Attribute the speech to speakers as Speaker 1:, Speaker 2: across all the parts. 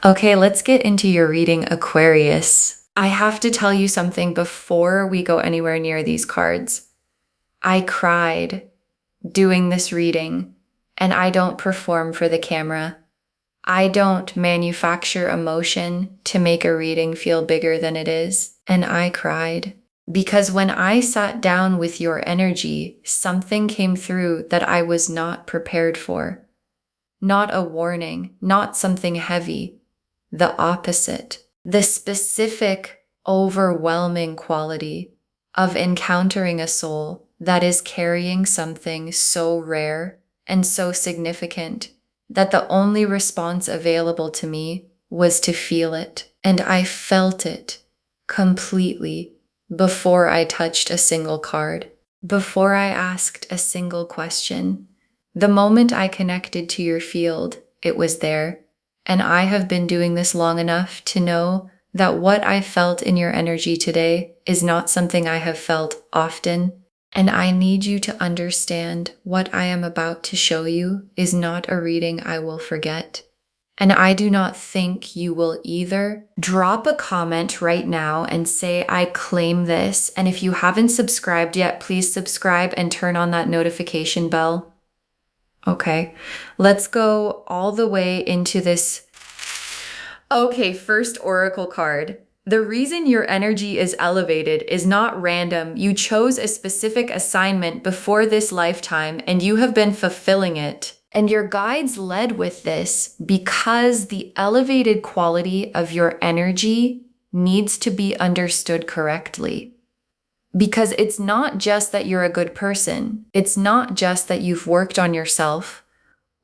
Speaker 1: Okay, let's get into your reading, Aquarius. I have to tell you something before we go anywhere near these cards. I cried doing this reading, and I don't perform for the camera. I don't manufacture emotion to make a reading feel bigger than it is, and I cried. Because when I sat down with your energy, something came through that I was not prepared for. Not a warning, not something heavy. The opposite. The specific, overwhelming quality of encountering a soul that is carrying something so rare and so significant that the only response available to me was to feel it. And I felt it completely before I touched a single card, before I asked a single question. The moment I connected to your field, it was there. And I have been doing this long enough to know that what I felt in your energy today is not something I have felt often. And I need you to understand what I am about to show you is not a reading I will forget. And I do not think you will either. Drop a comment right now and say, I claim this. And if you haven't subscribed yet, please subscribe and turn on that notification bell. Okay, let's go all the way into this. Okay, first oracle card. The reason your energy is elevated is not random. You chose a specific assignment before this lifetime and you have been fulfilling it. And your guides led with this because the elevated quality of your energy needs to be understood correctly. Because it's not just that you're a good person. It's not just that you've worked on yourself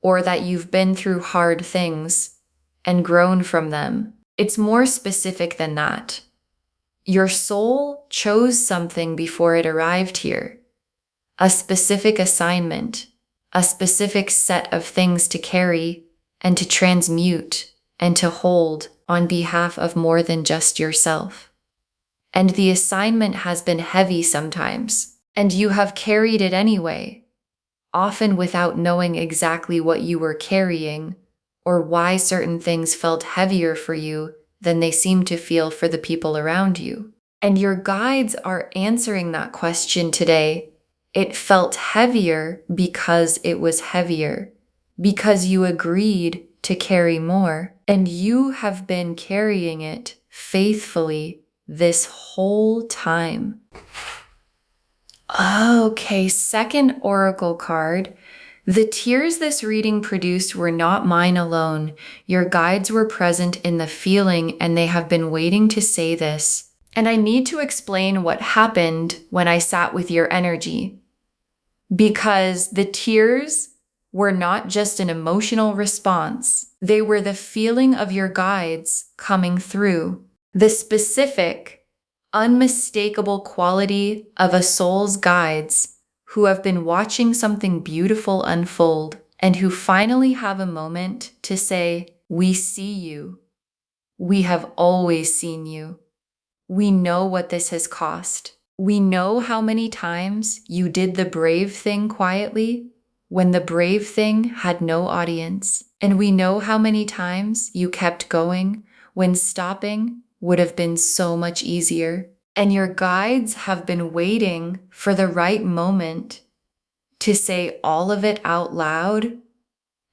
Speaker 1: or that you've been through hard things and grown from them. It's more specific than that. Your soul chose something before it arrived here. A specific assignment, a specific set of things to carry and to transmute and to hold on behalf of more than just yourself. And the assignment has been heavy sometimes, and you have carried it anyway, often without knowing exactly what you were carrying or why certain things felt heavier for you than they seem to feel for the people around you. And your guides are answering that question today. It felt heavier because it was heavier, because you agreed to carry more, and you have been carrying it faithfully this whole time. Okay, second oracle card. The tears this reading produced were not mine alone. Your guides were present in the feeling and they have been waiting to say this. And I need to explain what happened when I sat with your energy. Because the tears were not just an emotional response. They were the feeling of your guides coming through. The specific, unmistakable quality of a soul's guides who have been watching something beautiful unfold and who finally have a moment to say, we see you. We have always seen you. We know what this has cost. We know how many times you did the brave thing quietly when the brave thing had no audience. And we know how many times you kept going when stopping would have been so much easier. And your guides have been waiting for the right moment to say all of it out loud.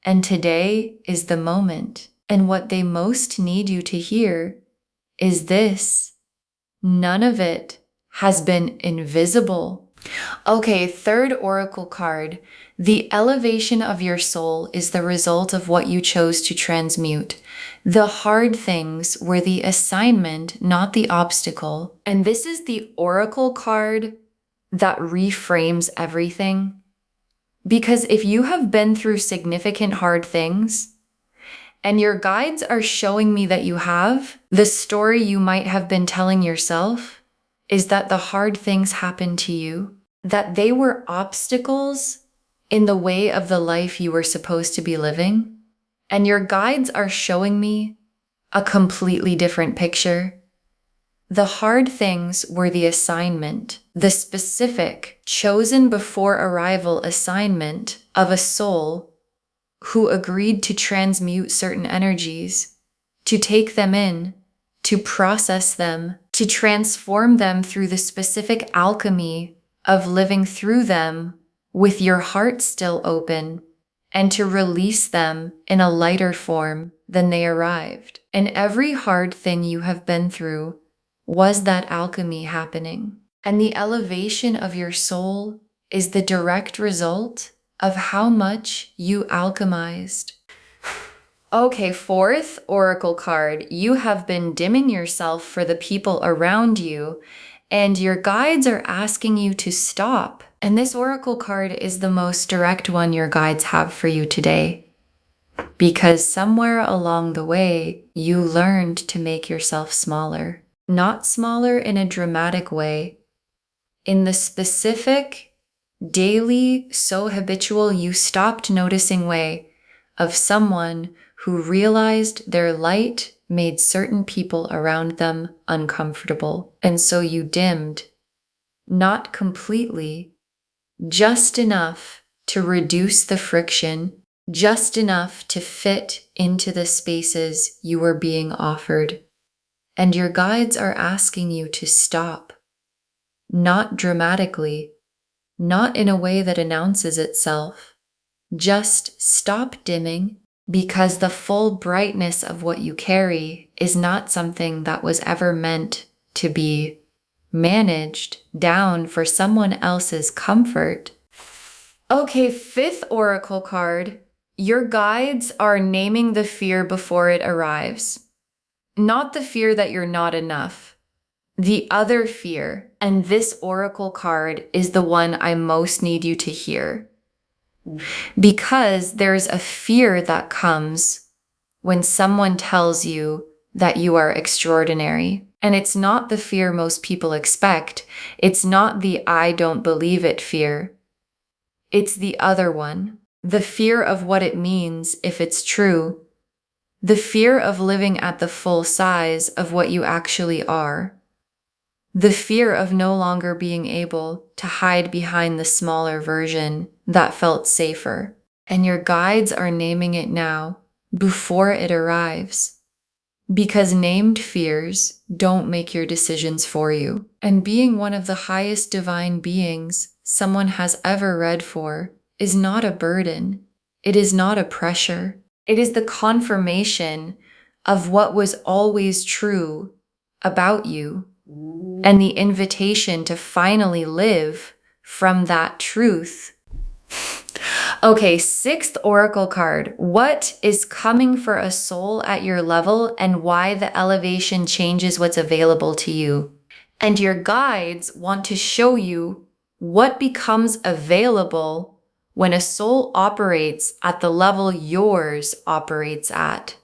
Speaker 1: And today is the moment. And what they most need you to hear is this. None of it has been invisible. Okay, third oracle card. The elevation of your soul is the result of what you chose to transmute. The hard things were the assignment, not the obstacle. And this is the oracle card that reframes everything. Because if you have been through significant hard things, and your guides are showing me that you have, the story you might have been telling yourself is that the hard things happened to you, that they were obstacles in the way of the life you were supposed to be living. And your guides are showing me a completely different picture. The hard things were the assignment, the specific, chosen before arrival assignment of a soul who agreed to transmute certain energies to take them in, to process them, to transform them through the specific alchemy of living through them with your heart still open, and to release them in a lighter form than they arrived. And every hard thing you have been through was that alchemy happening. And the elevation of your soul is the direct result of how much you alchemized. Okay, fourth oracle card. You have been dimming yourself for the people around you, and your guides are asking you to stop. And this oracle card is the most direct one your guides have for you today, because somewhere along the way, you learned to make yourself smaller. Not smaller in a dramatic way, in the specific, daily, so habitual you stopped noticing way of someone who realized their light made certain people around them uncomfortable. And so you dimmed, not completely, just enough to reduce the friction, just enough to fit into the spaces you were being offered. And your guides are asking you to stop, not dramatically, not in a way that announces itself. Just stop dimming, because the full brightness of what you carry is not something that was ever meant to be managed down for someone else's comfort. Okay, fifth oracle card. Your guides are naming the fear before it arrives. Not the fear that you're not enough. The other fear, and this oracle card is the one I most need you to hear. Because there's a fear that comes when someone tells you that you are extraordinary. And it's not the fear most people expect. It's not the I don't believe it fear. It's the other one. The fear of what it means if it's true. The fear of living at the full size of what you actually are. The fear of no longer being able to hide behind the smaller version that felt safer. And your guides are naming it now, before it arrives. Because named fears don't make your decisions for you. And being one of the highest divine beings someone has ever read for is not a burden. It is not a pressure. It is the confirmation of what was always true about you, and the invitation to finally live from that truth. Okay, sixth oracle card. What is coming for a soul at your level, and why the elevation changes what's available to you? And your guides want to show you what becomes available when a soul operates at the level yours operates at.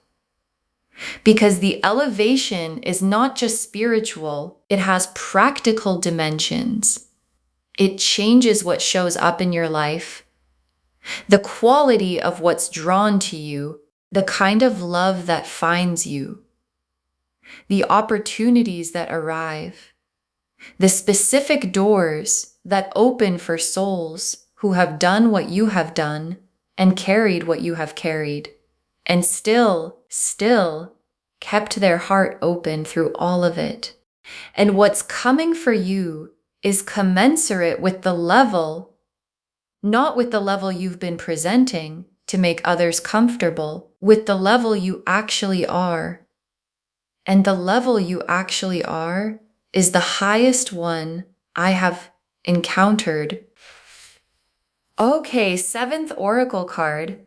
Speaker 1: Because the elevation is not just spiritual, it has practical dimensions. It changes what shows up in your life, the quality of what's drawn to you, the kind of love that finds you, the opportunities that arrive, the specific doors that open for souls who have done what you have done and carried what you have carried, and still kept their heart open through all of it. And what's coming for you is commensurate with the level, not with the level you've been presenting to make others comfortable, with the level you actually are. And the level you actually are is the highest one I have encountered. Okay, seventh oracle card.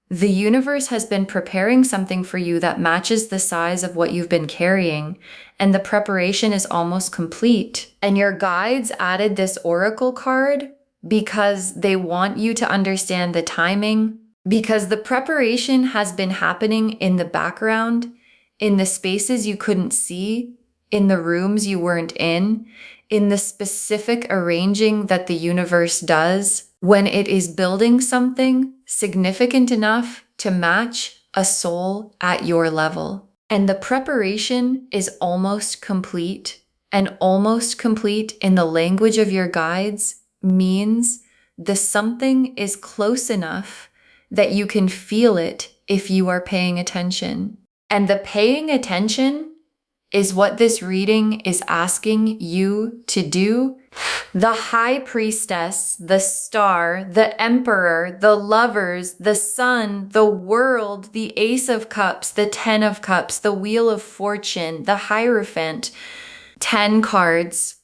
Speaker 1: The universe has been preparing something for you that matches the size of what you've been carrying, and the preparation is almost complete. And your guides added this oracle card because they want you to understand the timing, because the preparation has been happening in the background, in the spaces you couldn't see, in the rooms you weren't in the specific arranging that the universe does when it is building something significant enough to match a soul at your level. And the preparation is almost complete, and almost complete in the language of your guides means the something is close enough that you can feel it if you are paying attention. And the paying attention is what this reading is asking you to do. The High Priestess, the Star, the Emperor, the Lovers, the Sun, the World, the Ace of Cups, the Ten of Cups, the Wheel of Fortune, the Hierophant, 10 cards,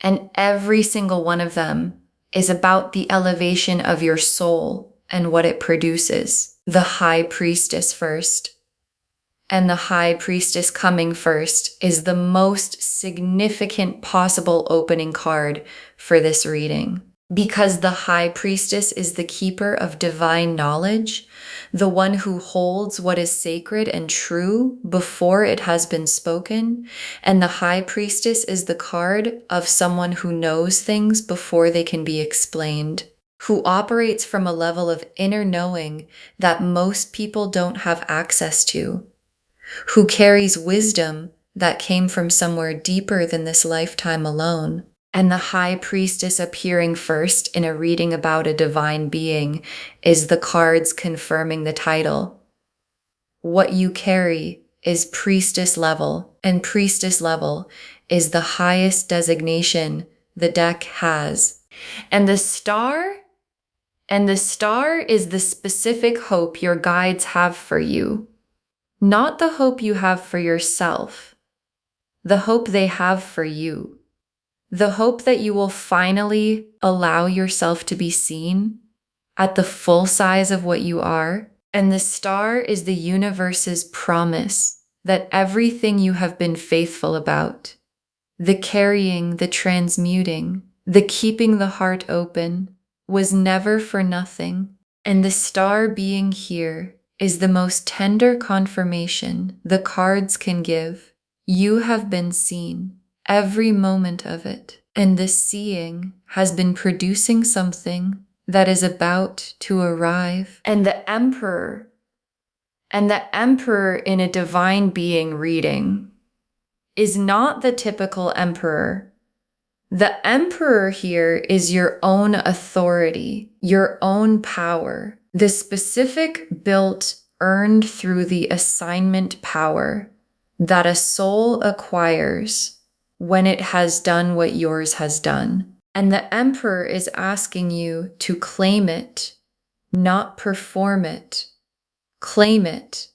Speaker 1: and every single one of them is about the elevation of your soul and what it produces. The High Priestess first. And the High Priestess coming first is the most significant possible opening card for this reading. Because the High Priestess is the keeper of divine knowledge, the one who holds what is sacred and true before it has been spoken, and the High Priestess is the card of someone who knows things before they can be explained, who operates from a level of inner knowing that most people don't have access to, who carries wisdom that came from somewhere deeper than this lifetime alone. And the High Priestess appearing first in a reading about a divine being is the cards confirming the title. What you carry is priestess level, and priestess level is the highest designation the deck has. And the star is the specific hope your guides have for you. Not the hope you have for yourself, the hope they have for you. The hope that you will finally allow yourself to be seen at the full size of what you are. And the star is the universe's promise that everything you have been faithful about, the carrying, the transmuting, the keeping the heart open, was never for nothing. And the star being here is the most tender confirmation the cards can give. You have been seen, every moment of it, and this seeing has been producing something that is about to arrive. And the Emperor in a divine being reading is not the typical Emperor. The Emperor here is your own authority, your own power, the specific built, earned through the assignment power that a soul acquires when it has done what yours has done. And the Emperor is asking you to claim it, not perform it. Claim it.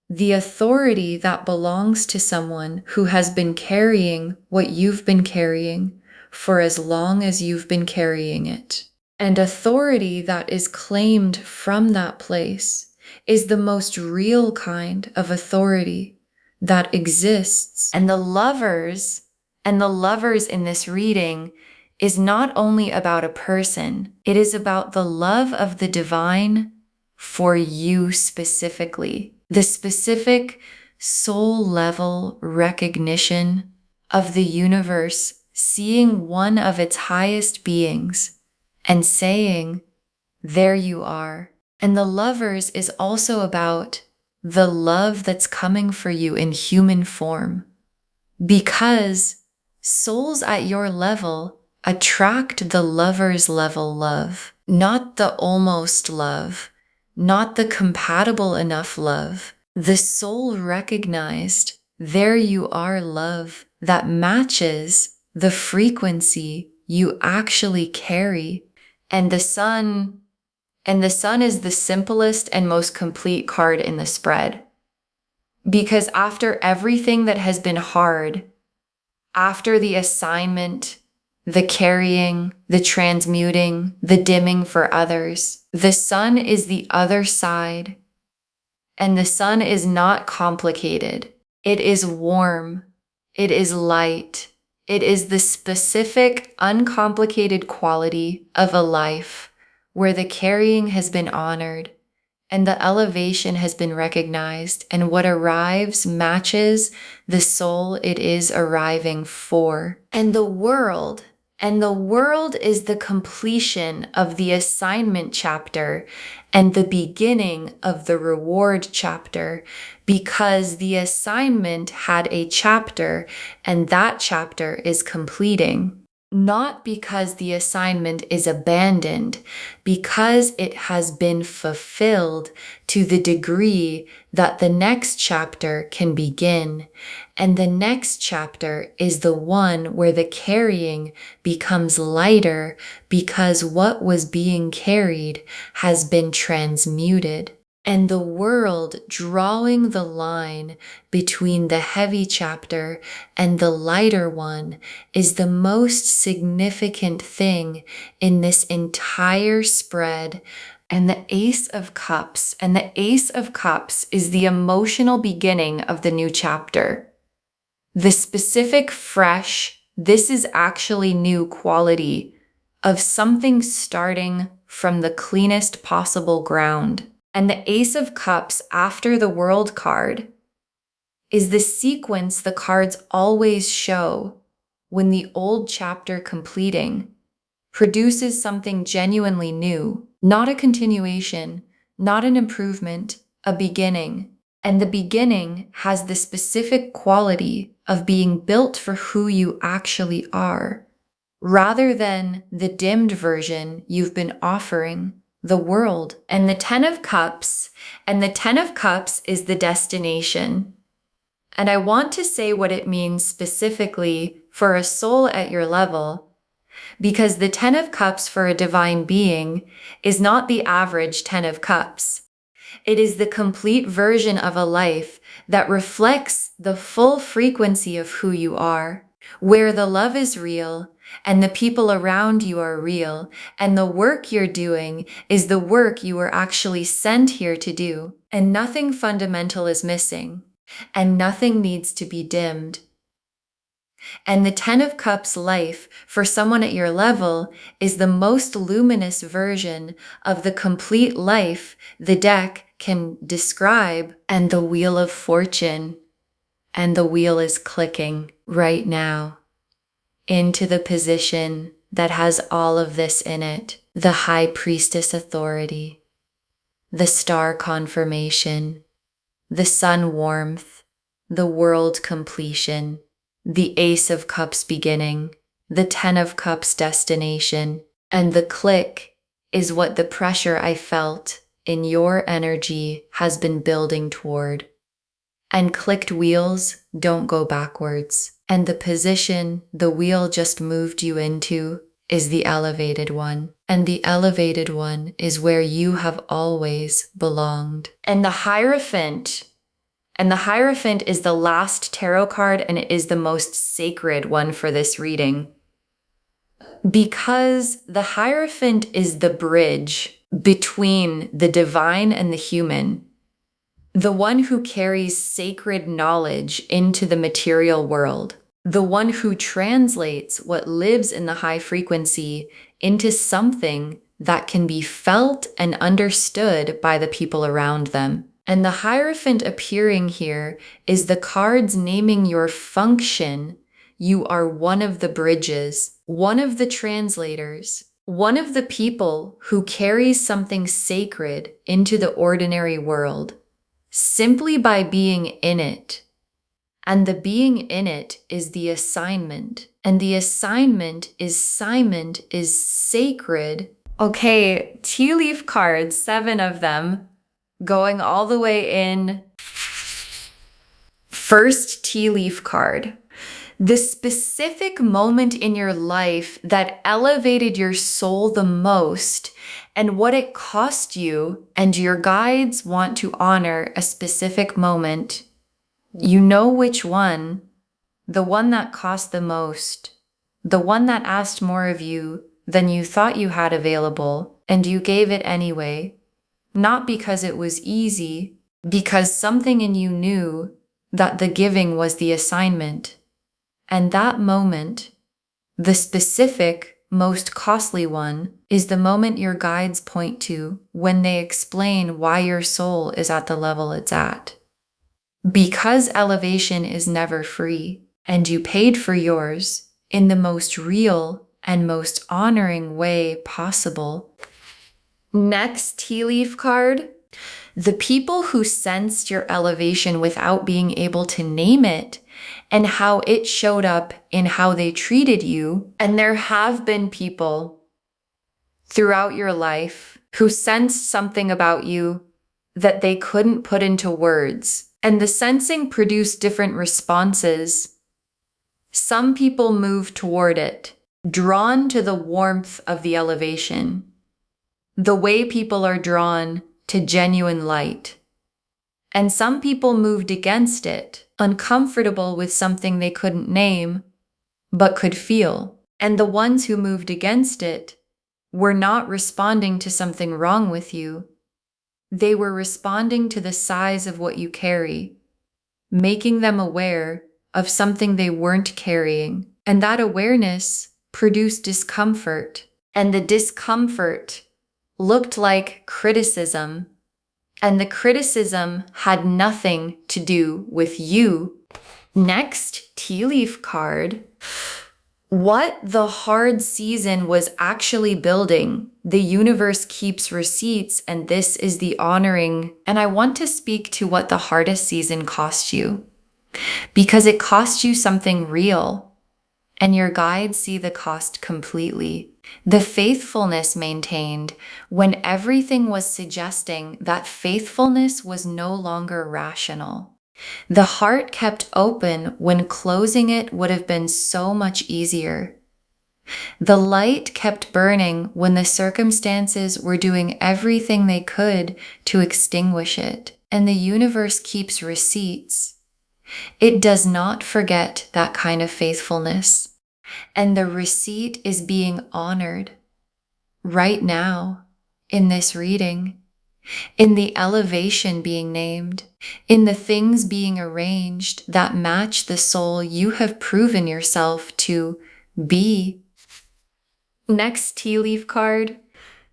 Speaker 1: The authority that belongs to someone who has been carrying what you've been carrying for as long as you've been carrying it. And authority that is claimed from that place is the most real kind of authority that exists. And the lovers in this reading is not only about a person, it is about the love of the divine for you specifically. The specific soul level recognition of the universe seeing one of its highest beings and saying, there you are. And the lovers is also about the love that's coming for you in human form. Because souls at your level attract the lover's level love, not the almost love, not the compatible enough love. The soul recognized, there you are love that matches the frequency you actually carry. And the sun is the simplest and most complete card in the spread. Because after everything that has been hard, after the assignment, the carrying, the transmuting, the dimming for others, the sun is the other side. And the sun is not complicated. It is warm. It is light. It is the specific, uncomplicated quality of a life where the carrying has been honored and the elevation has been recognized, and what arrives matches the soul it is arriving for. And the world is the completion of the assignment chapter and the beginning of the reward chapter, because the assignment had a chapter and that chapter is completing. Not because the assignment is abandoned, because it has been fulfilled to the degree that the next chapter can begin. And the next chapter is the one where the carrying becomes lighter because what was being carried has been transmuted. And the world drawing the line between the heavy chapter and the lighter one is the most significant thing in this entire spread. And the Ace of Cups, and the Ace of Cups is the emotional beginning of the new chapter. The specific, fresh, this is actually new quality of something starting from the cleanest possible ground. And the Ace of Cups after the World card is the sequence the cards always show when the old chapter completing produces something genuinely new, not a continuation, not an improvement, a beginning. And the beginning has the specific quality of being built for who you actually are, rather than the dimmed version you've been offering the world. And the Ten of Cups, and the Ten of Cups is the destination. And I want to say what it means specifically for a soul at your level, because the Ten of Cups for a divine being is not the average Ten of Cups. It is the complete version of a life that reflects the full frequency of who you are, where the love is real, and the people around you are real, and the work you're doing is the work you were actually sent here to do, and nothing fundamental is missing, and nothing needs to be dimmed. And the Ten of Cups life for someone at your level is the most luminous version of the complete life the deck can describe, and the Wheel of Fortune, and the wheel is clicking right now into the position that has all of this in it. The High Priestess authority, the Star confirmation, the Sun warmth, the World completion, the Ace of Cups beginning, the Ten of Cups destination, and the click is what the pressure I felt in your energy has been building toward. And clicked wheels don't go backwards. And the position the wheel just moved you into is the elevated one. And the elevated one is where you have always belonged. And the Hierophant is the last tarot card, and it is the most sacred one for this reading. Because the Hierophant is the bridge between the divine and the human. The one who carries sacred knowledge into the material world. The one who translates what lives in the high frequency into something that can be felt and understood by the people around them. And the Hierophant appearing here is the cards naming your function. You are one of the bridges, one of the translators, one of the people who carries something sacred into the ordinary world, simply by being in it. And the being in it is the assignment. And the assignment is sacred. Okay, tea leaf cards, 7 of them, going all the way in. First tea leaf card. The specific moment in your life that elevated your soul the most and what it cost you, and your guides want to honor a specific moment. You know which one, the one that cost the most, the one that asked more of you than you thought you had available, and you gave it anyway, not because it was easy, because something in you knew that the giving was the assignment. And that moment, the specific, most costly one, is the moment your guides point to when they explain why your soul is at the level it's at. Because elevation is never free, and you paid for yours in the most real and most honoring way possible. Next tea leaf card. The people who sensed your elevation without being able to name it and how it showed up in how they treated you. And there have been people throughout your life who sensed something about you that they couldn't put into words. And the sensing produced different responses. Some people move toward it, drawn to the warmth of the elevation, the way people are drawn to genuine light. And some people moved against it, uncomfortable with something they couldn't name, but could feel. And the ones who moved against it were not responding to something wrong with you. They were responding to the size of what you carry, making them aware of something they weren't carrying. And that awareness produced discomfort. And the discomfort looked like criticism. And the criticism had nothing to do with you. Next, tea leaf card. What the hard season was actually building. The universe keeps receipts, and this is the honoring. And I want to speak to what the hardest season cost you, because it cost you something real, and your guides see the cost completely. The faithfulness maintained when everything was suggesting that faithfulness was no longer rational. The heart kept open when closing it would have been so much easier. The light kept burning when the circumstances were doing everything they could to extinguish it. And the universe keeps receipts. It does not forget that kind of faithfulness. And the receipt is being honored right now in this reading, in the elevation being named, in the things being arranged that match the soul you have proven yourself to be. Next tea leaf card,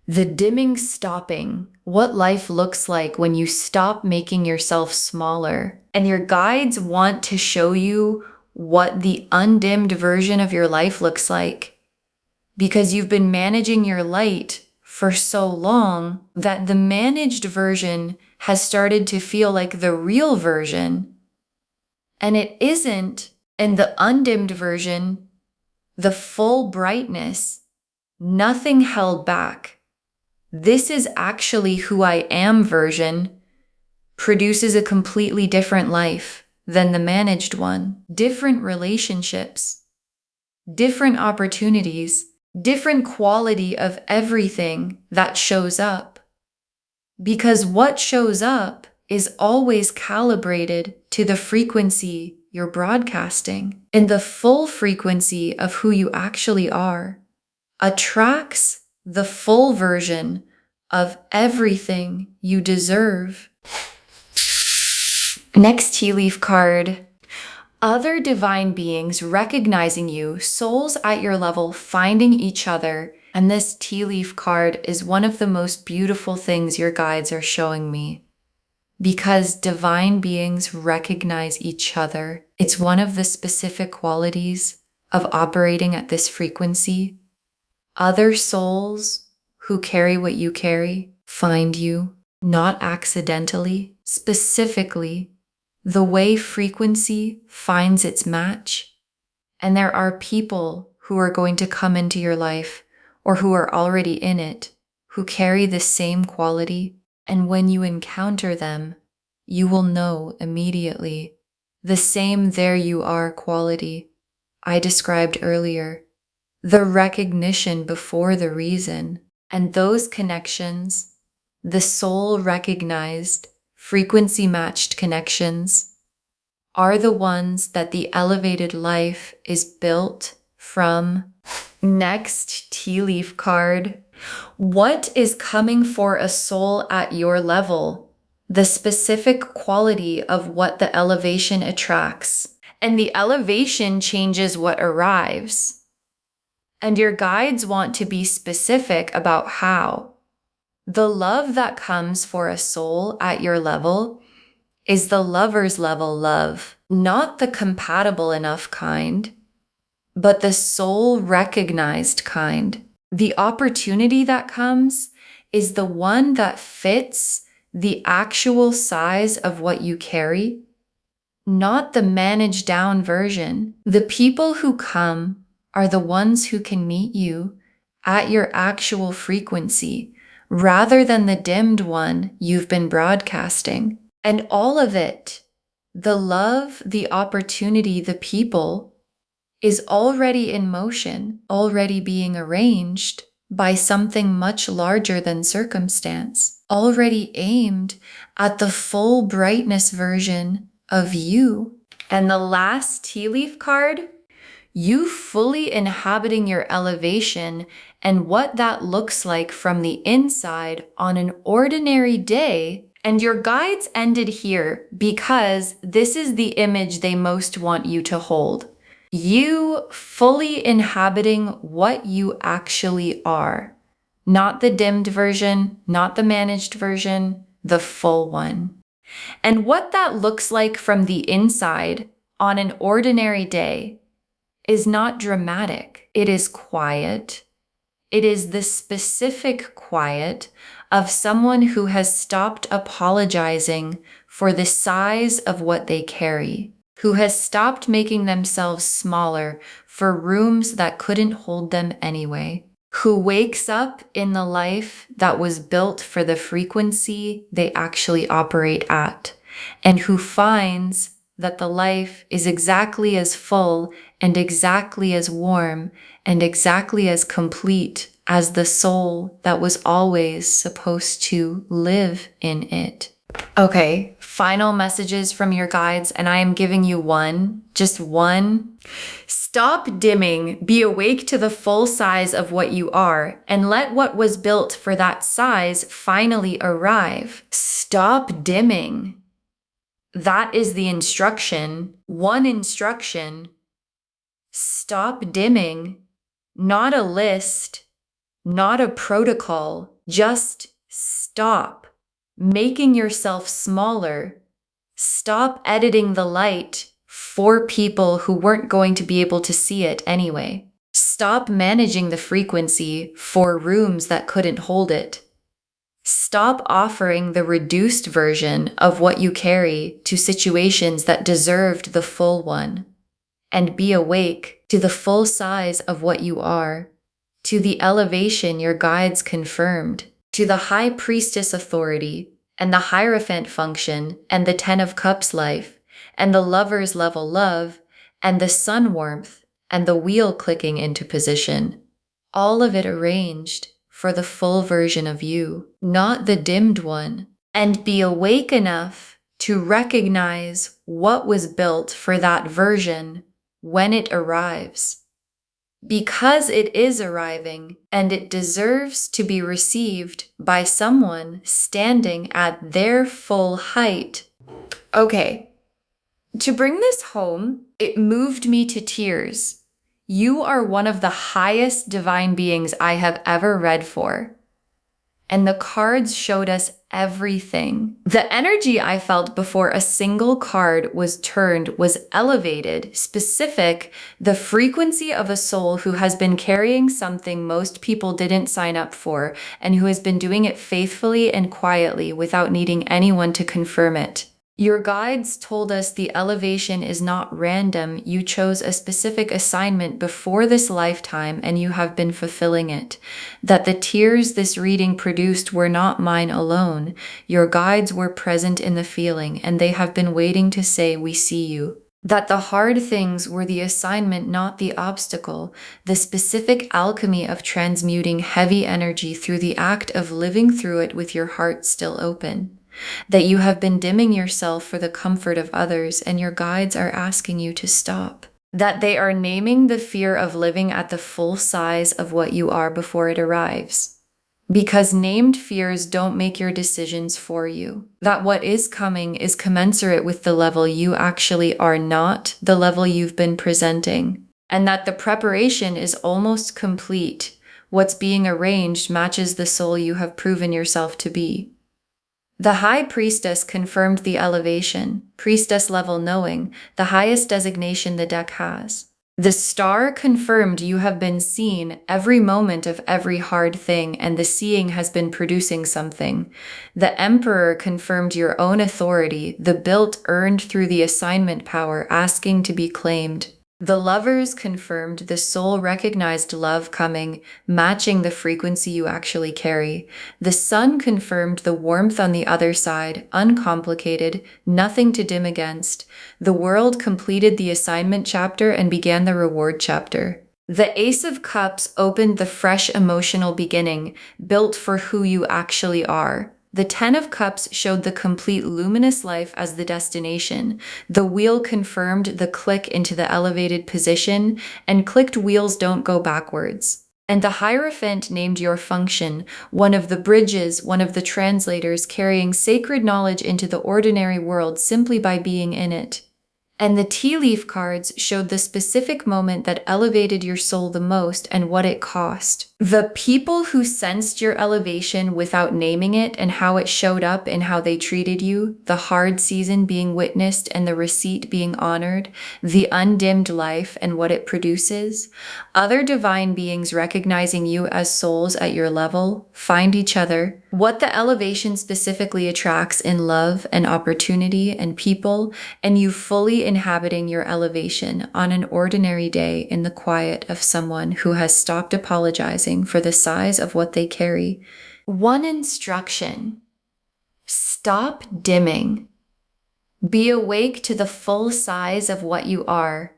Speaker 1: the dimming stopping. What life looks like when you stop making yourself smaller. And your guides want to show you what the undimmed version of your life looks like, because you've been managing your light for so long that the managed version has started to feel like the real version. And it isn't. And the undimmed version, the full brightness, nothing held back. This is actually who I am version, produces a completely different life than the managed one. Different relationships, different opportunities, different quality of everything that shows up. Because what shows up is always calibrated to the frequency you're broadcasting. And the full frequency of who you actually are attracts the full version of everything you deserve. Next tea leaf card. Other divine beings recognizing you, souls at your level finding each other. And this tea leaf card is one of the most beautiful things your guides are showing me, because divine beings recognize each other. It's one of the specific qualities of operating at this frequency. Other souls who carry what you carry find you, not accidentally, specifically, the way frequency finds its match. And there are people who are going to come into your life, or who are already in it, who carry the same quality. And when you encounter them, you will know immediately the same there you are quality I described earlier, the recognition before the reason. And those connections, the soul recognized, frequency matched connections, are the ones that the elevated life is built from. Next tea leaf card. What is coming for a soul at your level? The specific quality of what the elevation attracts. And the elevation changes what arrives. And your guides want to be specific about how. The love that comes for a soul at your level is the lover's level love, not the compatible enough kind, but the soul recognized kind. The opportunity that comes is the one that fits the actual size of what you carry, not the managed down version. The people who come are the ones who can meet you at your actual frequency, rather than the dimmed one you've been broadcasting. And all of it, the love, the opportunity, the people, is already in motion, already being arranged by something much larger than circumstance, already aimed at the full brightness version of you. And the last tea leaf card, you fully inhabiting your elevation and what that looks like from the inside on an ordinary day. And your guides ended here because this is the image they most want you to hold. You fully inhabiting what you actually are. Not the dimmed version, not the managed version, the full one. And what that looks like from the inside on an ordinary day is not dramatic. It is quiet. It is the specific quiet of someone who has stopped apologizing for the size of what they carry, who has stopped making themselves smaller for rooms that couldn't hold them anyway, who wakes up in the life that was built for the frequency they actually operate at, and who finds that the life is exactly as full and exactly as warm and exactly as complete as the soul that was always supposed to live in it. Okay, final messages from your guides, and I am giving you one, just one. Stop dimming, be awake to the full size of what you are, and let what was built for that size finally arrive. Stop dimming. That is the instruction. One instruction. Stop dimming. Not a list, not a protocol. Just stop making yourself smaller. Stop editing the light for people who weren't going to be able to see it anyway. Stop managing the frequency for rooms that couldn't hold it. Stop offering the reduced version of what you carry to situations that deserved the full one. And be awake to the full size of what you are, to the elevation your guides confirmed, to the high priestess authority, and the Hierophant function, and the Ten of Cups life, and the Lover's level love, and the sun warmth, and the wheel clicking into position. All of it arranged for the full version of you, not the dimmed one. And be awake enough to recognize what was built for that version when it arrives. Because it is arriving, and it deserves to be received by someone standing at their full height. Okay, to bring this home, it moved me to tears. You are one of the highest divine beings I have ever read for. And the cards showed us everything. The energy I felt before a single card was turned was elevated, specific, the frequency of a soul who has been carrying something most people didn't sign up for, and who has been doing it faithfully and quietly without needing anyone to confirm it. Your guides told us the elevation is not random. You chose a specific assignment before this lifetime and you have been fulfilling it. That the tears this reading produced were not mine alone. Your guides were present in the feeling and they have been waiting to say, "We see you." That the hard things were the assignment, not the obstacle. The specific alchemy of transmuting heavy energy through the act of living through it with your heart still open. That you have been dimming yourself for the comfort of others and your guides are asking you to stop. That they are naming the fear of living at the full size of what you are before it arrives. Because named fears don't make your decisions for you. That what is coming is commensurate with the level you actually are, not the level you've been presenting. And that the preparation is almost complete. What's being arranged matches the soul you have proven yourself to be. The High Priestess confirmed the elevation, priestess level knowing, the highest designation the deck has. The star confirmed you have been seen every moment of every hard thing, and the seeing has been producing something. The Emperor confirmed your own authority, the built earned through the assignment power asking to be claimed. The Lovers confirmed the soul recognized love coming, matching the frequency you actually carry. The Sun confirmed the warmth on the other side, uncomplicated, nothing to dim against. The World completed the assignment chapter and began the reward chapter. The Ace of Cups opened the fresh emotional beginning, built for who you actually are. The Ten of Cups showed the complete luminous life as the destination. The Wheel confirmed the click into the elevated position, and clicked wheels don't go backwards. And the Hierophant named your function, one of the bridges, one of the translators carrying sacred knowledge into the ordinary world simply by being in it. And the tea leaf cards showed the specific moment that elevated your soul the most and what it cost. The people who sensed your elevation without naming it and how it showed up in how they treated you, the hard season being witnessed and the receipt being honored, the undimmed life and what it produces, other divine beings recognizing you as souls at your level, find each other, what the elevation specifically attracts in love and opportunity and people, and you fully inhabiting your elevation on an ordinary day in the quiet of someone who has stopped apologizing for the size of what they carry. One instruction: stop dimming. Be awake to the full size of what you are,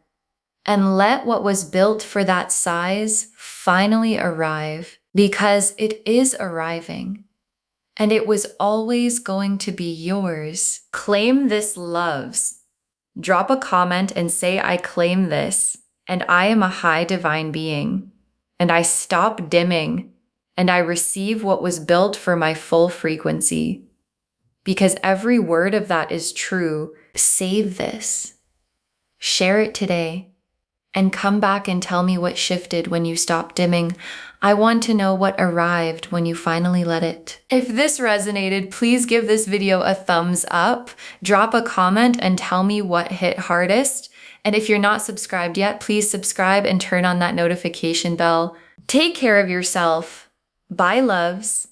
Speaker 1: and let what was built for that size finally arrive, because it is arriving. And it was always going to be yours. Claim this, loves. Drop a comment and say, I claim this, and I am a high divine being, and I stop dimming, and I receive what was built for my full frequency. Because every word of that is true. Save this. Share it today. And come back and tell me what shifted when you stopped dimming. I want to know what arrived when you finally let it. If this resonated, please give this video a thumbs up, drop a comment and tell me what hit hardest. And if you're not subscribed yet, please subscribe and turn on that notification bell. Take care of yourself. Bye, loves.